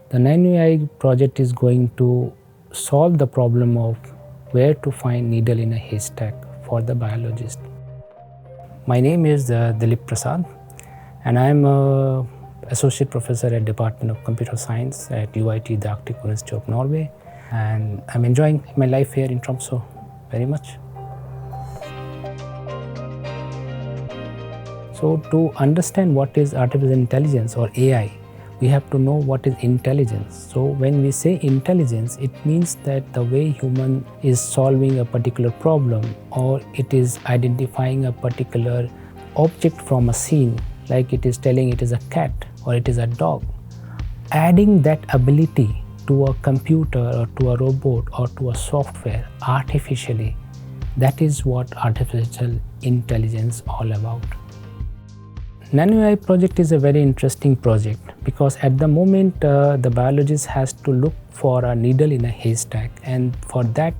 The NanoAI project is going to solve the problem of where to find needle in a haystack for the biologist. My name is Dilip Prasad, and I am an associate professor at Department of Computer Science at UIT, the Arctic University of Norway, and I'm enjoying my life here in Tromsø very much. So to understand what is artificial intelligence or AI, we have to know what is intelligence. So when we say intelligence, it means that the way human is solving a particular problem, or it is identifying a particular object from a scene, like it is telling it is a cat or it is a dog. Adding that ability to a computer or to a robot or to a software artificially, that is what artificial intelligence is all about. NanoAI-project is a very interesting project because at the moment the biologist has to look for a needle in a haystack, and for that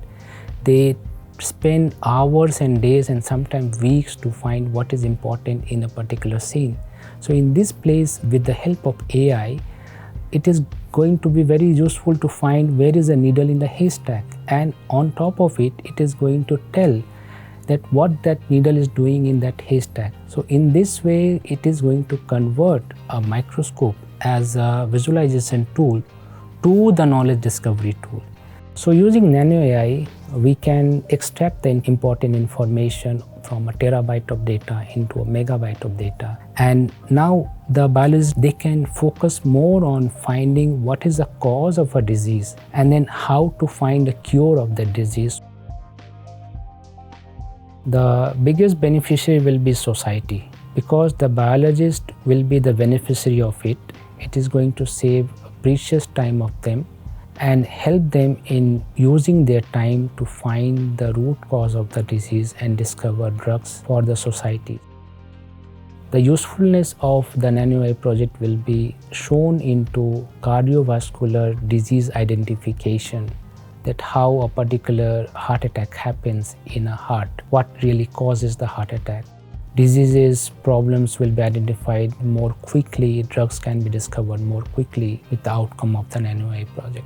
they spend hours and days and sometimes weeks to find what is important in a particular scene. So in this place, with the help of AI, it is going to be very useful to find where is a needle in the haystack, and on top of it, it is going to tell that what that needle is doing in that haystack. So in this way, it is going to convert a microscope as a visualization tool to the knowledge discovery tool. So using NanoAI, we can extract the important information from a terabyte of data into a megabyte of data. And now the biologists, they can focus more on finding what is the cause of a disease and then how to find a cure of the disease. The biggest beneficiary will be society, because the biologist will be the beneficiary of it. It is going to save precious time of them and help them in using their time to find the root cause of the disease and discover drugs for the society. The usefulness of the NanoAI project will be shown into cardiovascular disease identification, that how a particular heart attack happens in a heart, what really causes the heart attack. Diseases, problems will be identified more quickly, drugs can be discovered more quickly with the outcome of the NanoAI project.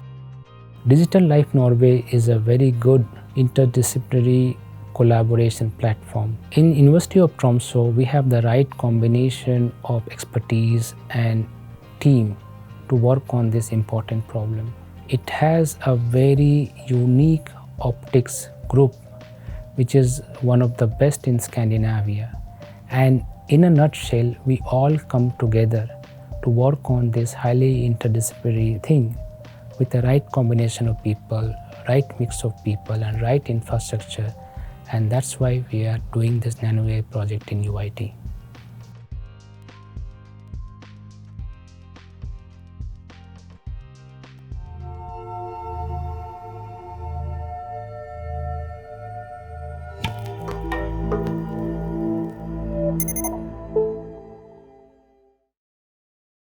Digital Life Norway is a very good interdisciplinary collaboration platform. In University of Tromsø, we have the right combination of expertise and team to work on this important problem. It has a very unique optics group, which is one of the best in Scandinavia. And in a nutshell, we all come together to work on this highly interdisciplinary thing with the right combination of people, right mix of people, and right infrastructure. And that's why we are doing this NanoAI project in UIT.